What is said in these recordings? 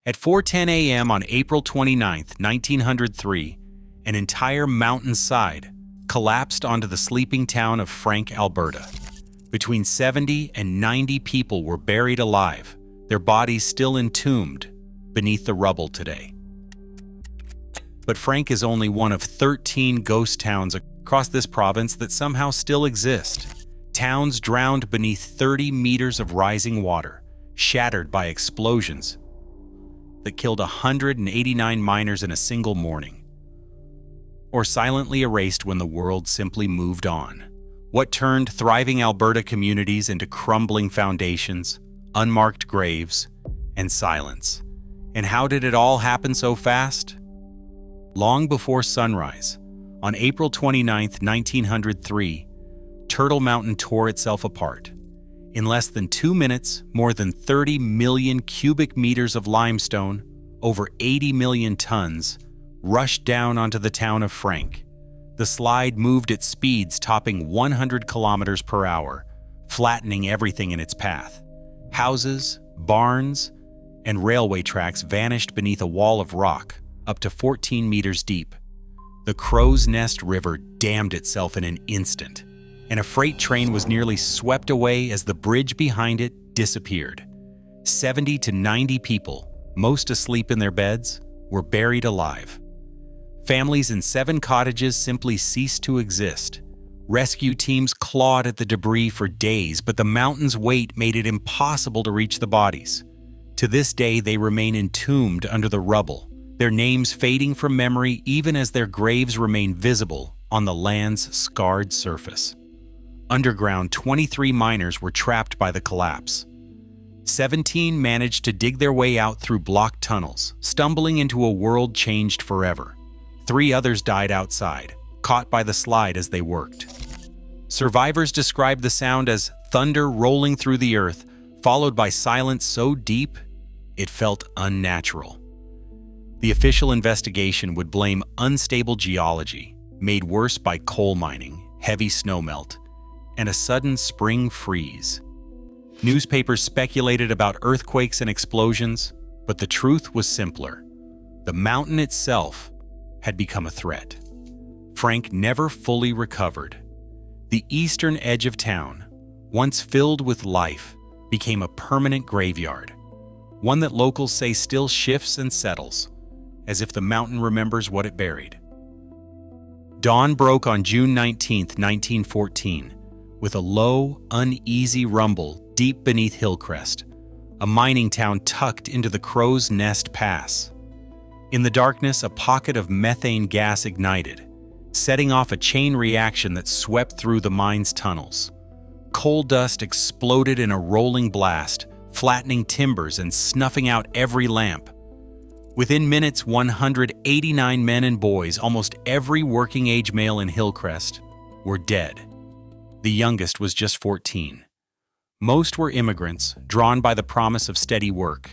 At 4:10 a.m. on April 29, 1903, an entire mountainside collapsed onto the sleeping town of Frank, Alberta. Between 70 and 90 people were buried alive, their bodies still entombed beneath the rubble today. But Frank is only one of 13 ghost towns across this province that somehow still exist. Towns drowned beneath 30 meters of rising water, shattered by explosions that killed 189 miners in a single morning, or silently erased when the world simply moved on. What turned thriving Alberta communities into crumbling foundations, unmarked graves, and silence? And how did it all happen so fast? Long before sunrise, on April 29, 1903, Turtle Mountain tore itself apart. In less than 2 minutes, more than 30 million cubic meters of limestone, over 80 million tons, rushed down onto the town of Frank. The slide moved at speeds topping 100 kilometers per hour, flattening everything in its path. Houses, barns, and railway tracks vanished beneath a wall of rock up to 14 meters deep. The Crow's Nest River dammed itself in an instant, and a freight train was nearly swept away as the bridge behind it disappeared. 70 to 90 people, most asleep in their beds, were buried alive. Families in 7 cottages simply ceased to exist. Rescue teams clawed at the debris for days, but the mountain's weight made it impossible to reach the bodies. To this day, they remain entombed under the rubble, their names fading from memory even as their graves remain visible on the land's scarred surface. Underground, 23 miners were trapped by the collapse. 17 managed to dig their way out through blocked tunnels, stumbling into a world changed forever. 3 others died outside, caught by the slide as they worked. Survivors described the sound as thunder rolling through the earth, followed by silence so deep it felt unnatural. The official investigation would blame unstable geology, made worse by coal mining, heavy snowmelt, and a sudden spring freeze. Newspapers speculated about earthquakes and explosions, but the truth was simpler. The mountain itself had become a threat. Frank never fully recovered. The eastern edge of town, once filled with life, became a permanent graveyard, one that locals say still shifts and settles, as if the mountain remembers what it buried. Dawn broke on June 19, 1914, with a low, uneasy rumble deep beneath Hillcrest, a mining town tucked into the Crow's Nest Pass. In the darkness, a pocket of methane gas ignited, setting off a chain reaction that swept through the mine's tunnels. Coal dust exploded in a rolling blast, flattening timbers and snuffing out every lamp. Within minutes, 189 men and boys, almost every working-age male in Hillcrest, were dead. The youngest was just 14. Most were immigrants, drawn by the promise of steady work,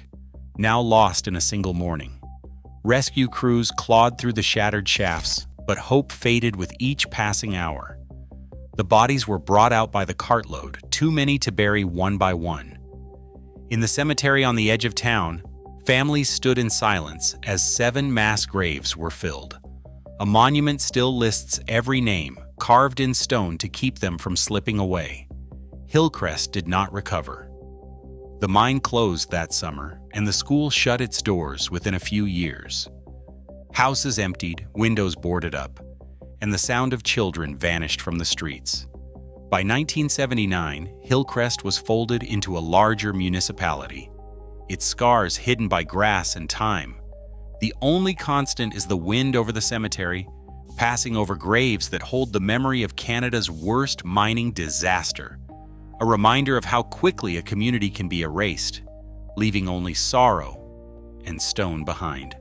now lost in a single morning. Rescue crews clawed through the shattered shafts, but hope faded with each passing hour. The bodies were brought out by the cartload, too many to bury one by one. In the cemetery on the edge of town, families stood in silence as 7 mass graves were filled. A monument still lists every name, carved in stone to keep them from slipping away. Hillcrest did not recover. The mine closed that summer, and the school shut its doors within a few years. Houses emptied, windows boarded up, and the sound of children vanished from the streets. By 1979, Hillcrest was folded into a larger municipality, its scars hidden by grass and time. The only constant is the wind over the cemetery, passing over graves that hold the memory of Canada's worst mining disaster, a reminder of how quickly a community can be erased, leaving only sorrow and stone behind.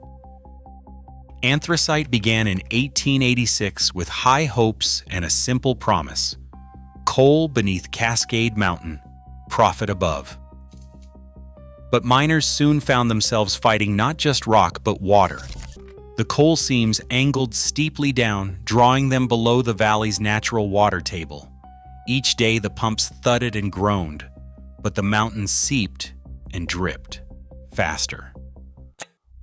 Anthracite began in 1886 with high hopes and a simple promise: coal beneath Cascade Mountain, profit above. But miners soon found themselves fighting not just rock but water. The coal seams angled steeply down, drawing them below the valley's natural water table. Each day the pumps thudded and groaned, but the mountain seeped and dripped faster.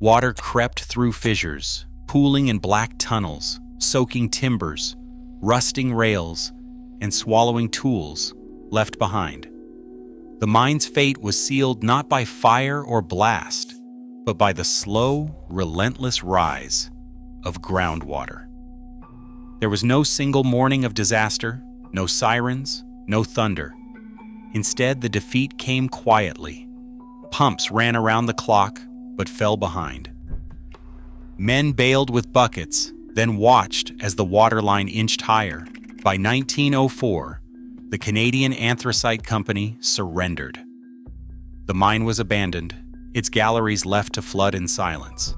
Water crept through fissures, pooling in black tunnels, soaking timbers, rusting rails, and swallowing tools left behind. The mine's fate was sealed not by fire or blast, but by the slow, relentless rise of groundwater. There was no single morning of disaster, no sirens, no thunder. Instead, the defeat came quietly. Pumps ran around the clock, but fell behind. Men bailed with buckets, then watched as the waterline inched higher. By 1904, the Canadian Anthracite Company surrendered. The mine was abandoned, its galleries left to flood in silence.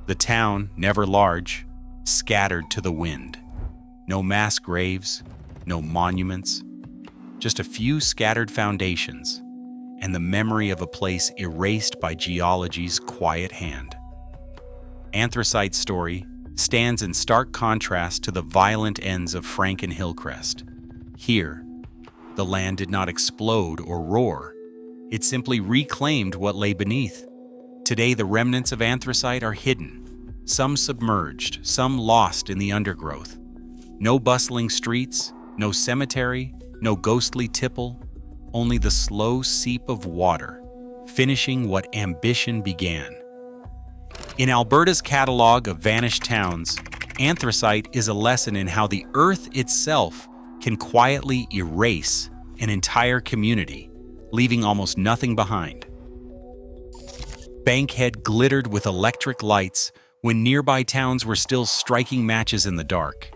The town, never large, scattered to the wind. No mass graves, no monuments, just a few scattered foundations, and the memory of a place erased by geology's quiet hand. Anthracite's story stands in stark contrast to the violent ends of Frank and Hillcrest. Here, the land did not explode or roar. It simply reclaimed what lay beneath. Today, the remnants of anthracite are hidden, some submerged, some lost in the undergrowth. No bustling streets, no cemetery, no ghostly tipple, only the slow seep of water, finishing what ambition began. In Alberta's catalog of vanished towns, anthracite is a lesson in how the earth itself can quietly erase an entire community, leaving almost nothing behind. Bankhead glittered with electric lights when nearby towns were still striking matches in the dark.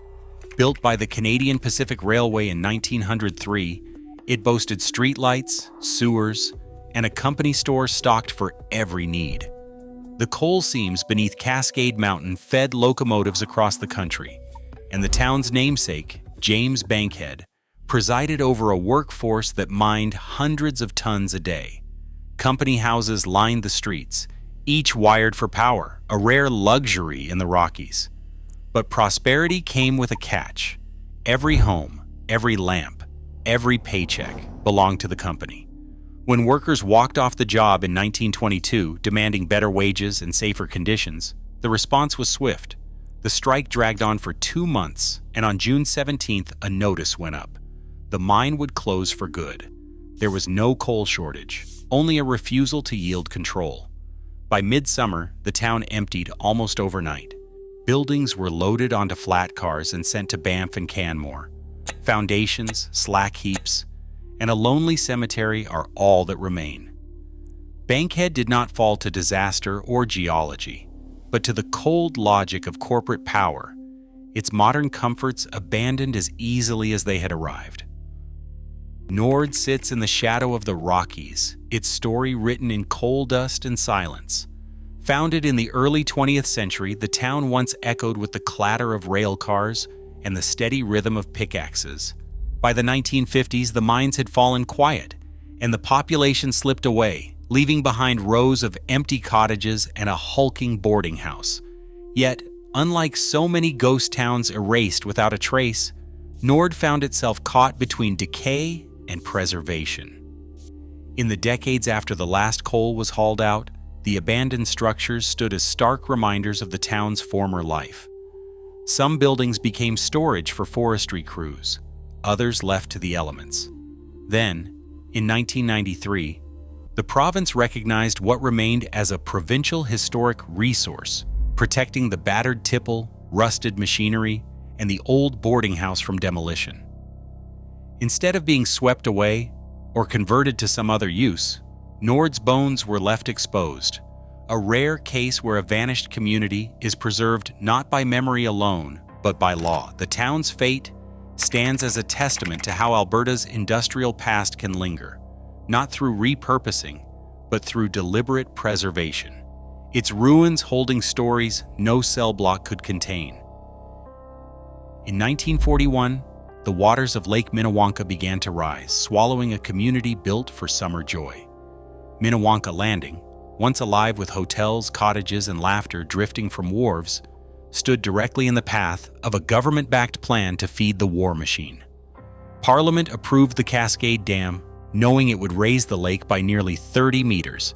Built by the Canadian Pacific Railway in 1903, it boasted streetlights, sewers, and a company store stocked for every need. The coal seams beneath Cascade Mountain fed locomotives across the country, and the town's namesake, James Bankhead, presided over a workforce that mined hundreds of tons a day. Company houses lined the streets, each wired for power, a rare luxury in the Rockies. But prosperity came with a catch. Every home, every lamp, every paycheck belonged to the company. When workers walked off the job in 1922, demanding better wages and safer conditions, the response was swift. The strike dragged on for 2 months, and on June 17th, a notice went up. The mine would close for good. There was no coal shortage, only a refusal to yield control. By midsummer, the town emptied almost overnight. Buildings were loaded onto flat cars and sent to Banff and Canmore. Foundations, slack heaps, and a lonely cemetery are all that remain. Bankhead did not fall to disaster or geology, but to the cold logic of corporate power, its modern comforts abandoned as easily as they had arrived. Nord sits in the shadow of the Rockies, its story written in coal dust and silence. Founded in the early 20th century, the town once echoed with the clatter of rail cars and the steady rhythm of pickaxes. By the 1950s, the mines had fallen quiet, and the population slipped away, leaving behind rows of empty cottages and a hulking boarding house. Yet, unlike so many ghost towns erased without a trace, Nord found itself caught between decay and preservation. In the decades after the last coal was hauled out, the abandoned structures stood as stark reminders of the town's former life. Some buildings became storage for forestry crews, others left to the elements. Then, in 1993, the province recognized what remained as a provincial historic resource, protecting the battered tipple, rusted machinery, and the old boarding house from demolition. Instead of being swept away or converted to some other use, Nord's bones were left exposed, a rare case where a vanished community is preserved not by memory alone, but by law. The town's fate stands as a testament to how Alberta's industrial past can linger, not through repurposing, but through deliberate preservation. Its ruins holding stories no cell block could contain. In 1941, the waters of Lake Minnewanka began to rise, swallowing a community built for summer joy. Minnewanka Landing, once alive with hotels, cottages, and laughter drifting from wharves, stood directly in the path of a government-backed plan to feed the war machine. Parliament approved the Cascade Dam, knowing it would raise the lake by nearly 30 meters.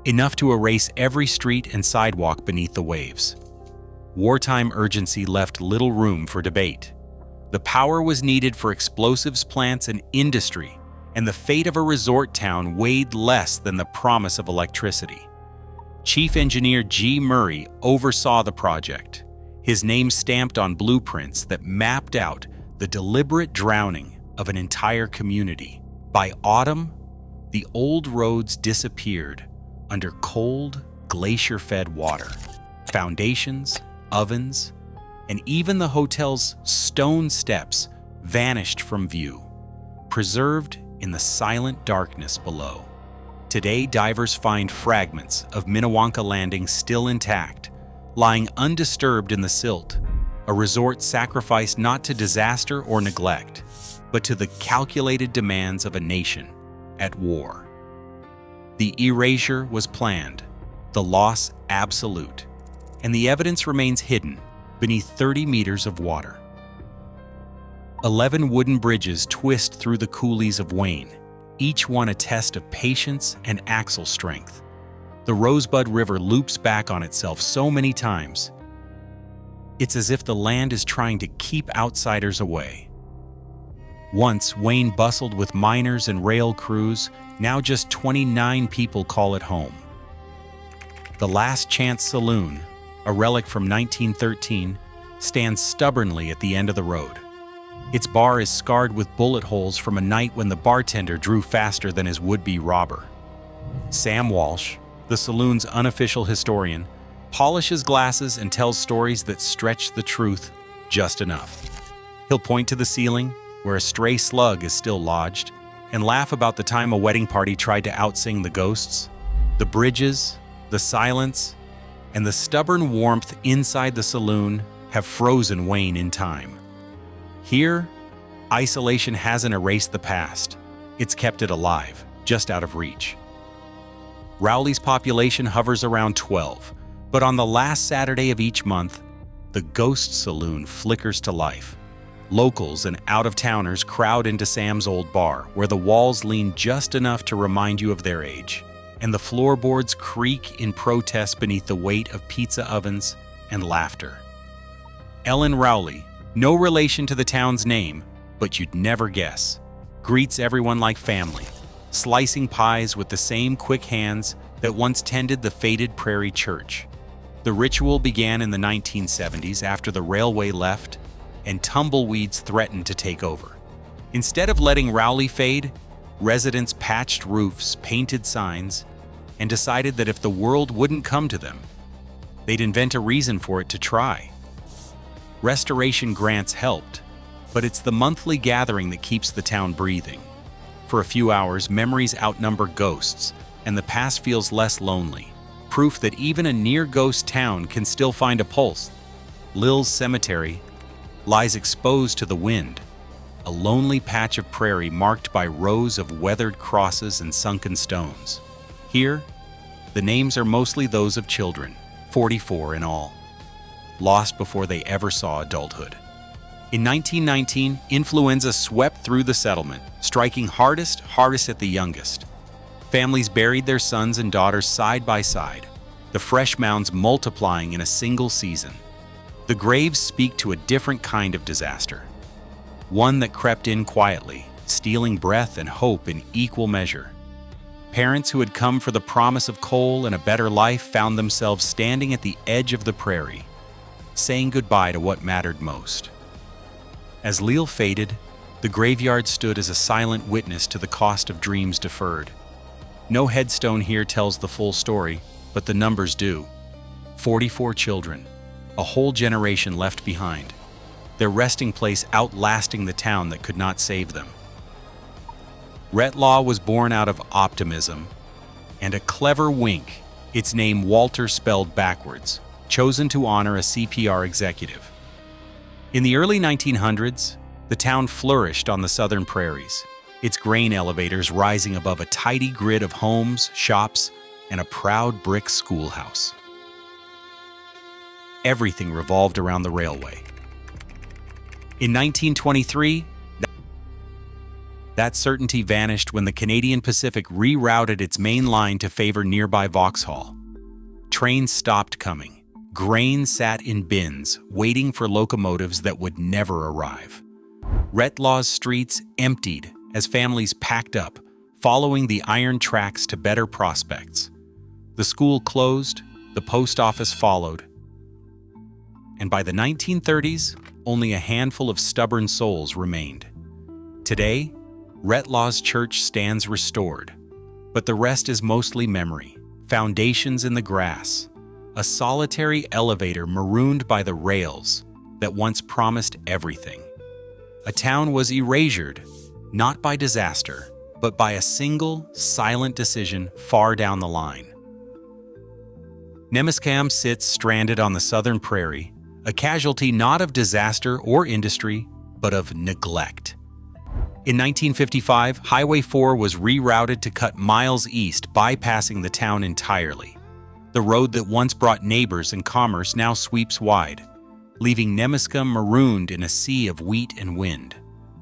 enough to erase every street and sidewalk beneath the waves. Wartime urgency left little room for debate. The power was needed for explosives plants and industry, and the fate of a resort town weighed less than the promise of electricity. Chief Engineer G. Murray oversaw the project, his name stamped on blueprints that mapped out the deliberate drowning of an entire community. By autumn, the old roads disappeared under cold, glacier-fed water. Foundations, ovens, and even the hotel's stone steps vanished from view, preserved in the silent darkness below. Today, divers find fragments of Minnewanka Landing still intact, lying undisturbed in the silt, a resort sacrificed not to disaster or neglect, but to the calculated demands of a nation at war. The erasure was planned, the loss absolute, and the evidence remains hidden beneath 30 meters of water. 11 wooden bridges twist through the coulees of Wayne, each one a test of patience and axle strength. The Rosebud River loops back on itself so many times. It's as if the land is trying to keep outsiders away. Once, Wayne bustled with miners and rail crews. Now just 29 people call it home. The Last Chance Saloon, a relic from 1913, stands stubbornly at the end of the road. Its bar is scarred with bullet holes from a night when the bartender drew faster than his would-be robber. Sam Walsh, the saloon's unofficial historian, polishes glasses and tells stories that stretch the truth just enough. He'll point to the ceiling, where a stray slug is still lodged, and laugh about the time a wedding party tried to outsing the ghosts. The bridges, the silence, and the stubborn warmth inside the saloon have frozen Wayne in time. Here, isolation hasn't erased the past. It's kept it alive, just out of reach. Rowley's population hovers around 12, but on the last Saturday of each month, the Ghost Saloon flickers to life. Locals and out-of-towners crowd into Sam's old bar, where the walls lean just enough to remind you of their age, and the floorboards creak in protest beneath the weight of pizza ovens and laughter. Ellen Rowley, no relation to the town's name, but you'd never guess, greets everyone like family, slicing pies with the same quick hands that once tended the faded Prairie Church. The ritual began in the 1970s after the railway left and tumbleweeds threatened to take over. Instead of letting Rowley fade, residents patched roofs, painted signs, and decided that if the world wouldn't come to them, they'd invent a reason for it to try. Restoration grants helped, but it's the monthly gathering that keeps the town breathing. For a few hours, memories outnumber ghosts, and the past feels less lonely, proof that even a near-ghost town can still find a pulse. Lil's Cemetery lies exposed to the wind, a lonely patch of prairie marked by rows of weathered crosses and sunken stones. Here, the names are mostly those of children, 44 in all, lost before they ever saw adulthood. In 1919, influenza swept through the settlement, striking hardest at the youngest. Families buried their sons and daughters side by side, the fresh mounds multiplying in a single season. The graves speak to a different kind of disaster, one that crept in quietly, stealing breath and hope in equal measure. Parents who had come for the promise of coal and a better life found themselves standing at the edge of the prairie, saying goodbye to what mattered most. As Lil faded, the graveyard stood as a silent witness to the cost of dreams deferred. No headstone here tells the full story, but the numbers do. 44 children, a whole generation left behind, their resting place outlasting the town that could not save them. Retlaw was born out of optimism and a clever wink, its name Walter spelled backwards, chosen to honor a CPR executive. In the early 1900s, the town flourished on the southern prairies, its grain elevators rising above a tidy grid of homes, shops, and a proud brick schoolhouse. Everything revolved around the railway. In 1923, That certainty vanished when the Canadian Pacific rerouted its main line to favor nearby Vauxhall. Trains stopped coming. Grain sat in bins, waiting for locomotives that would never arrive. Retlaw's streets emptied as families packed up, following the iron tracks to better prospects. The school closed, the post office followed, and by the 1930s, only a handful of stubborn souls remained. Today, Retlaw's church stands restored, but the rest is mostly memory, foundations in the grass, a solitary elevator marooned by the rails that once promised everything. A town was erasured, not by disaster, but by a single, silent decision far down the line. Nemaskam sits stranded on the southern prairie, a casualty not of disaster or industry, but of neglect. In 1955, Highway 4 was rerouted to cut miles east, bypassing the town entirely. The road that once brought neighbors and commerce now sweeps wide, leaving Nemaskam marooned in a sea of wheat and wind.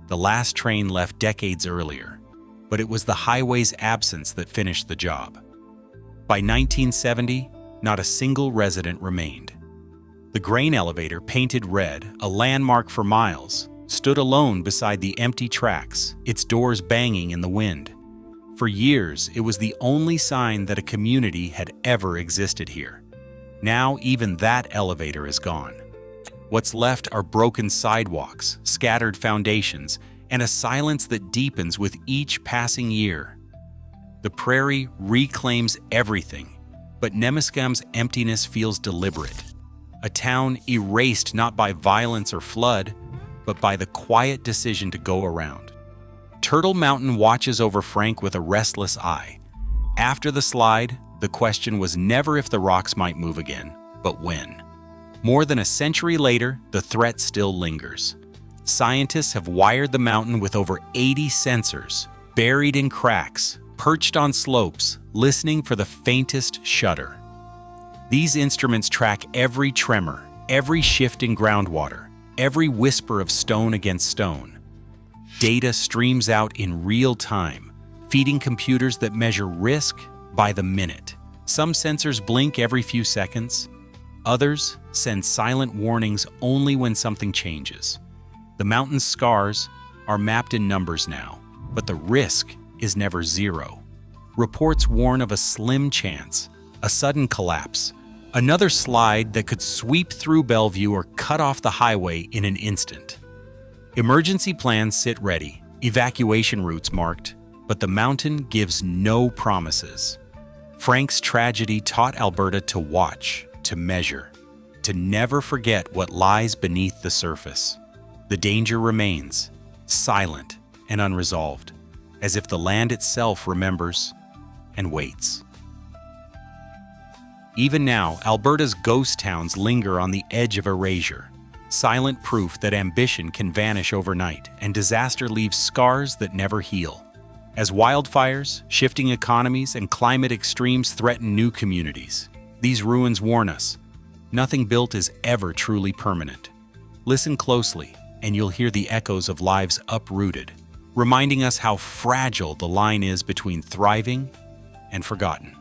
The last train left decades earlier, but it was the highway's absence that finished the job. By 1970, not a single resident remained. The grain elevator, painted red, a landmark for miles, stood alone beside the empty tracks, its doors banging in the wind. For years, it was the only sign that a community had ever existed here. Now, even that elevator is gone. What's left are broken sidewalks, scattered foundations, and a silence that deepens with each passing year. The prairie reclaims everything, but Nemaskam's emptiness feels deliberate. A town erased not by violence or flood, but by the quiet decision to go around. Turtle Mountain watches over Frank with a restless eye. After the slide, the question was never if the rocks might move again, but when. More than a century later, the threat still lingers. Scientists have wired the mountain with over 80 sensors, buried in cracks, perched on slopes, listening for the faintest shudder. These instruments track every tremor, every shift in groundwater, every whisper of stone against stone. Data streams out in real time, feeding computers that measure risk by the minute. Some sensors blink every few seconds. Others send silent warnings only when something changes. The mountain's scars are mapped in numbers now, but the risk is never zero. Reports warn of a slim chance, a sudden collapse, another slide that could sweep through Bellevue or cut off the highway in an instant. Emergency plans sit ready, evacuation routes marked, but the mountain gives no promises. Frank's tragedy taught Alberta to watch, to measure, to never forget what lies beneath the surface. The danger remains, silent and unresolved, as if the land itself remembers and waits. Even now, Alberta's ghost towns linger on the edge of erasure, silent proof that ambition can vanish overnight and disaster leaves scars that never heal. As wildfires, shifting economies, and climate extremes threaten new communities, these ruins warn us, nothing built is ever truly permanent. Listen closely, and you'll hear the echoes of lives uprooted, reminding us how fragile the line is between thriving and forgotten.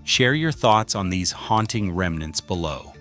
Share your thoughts on these haunting remnants below.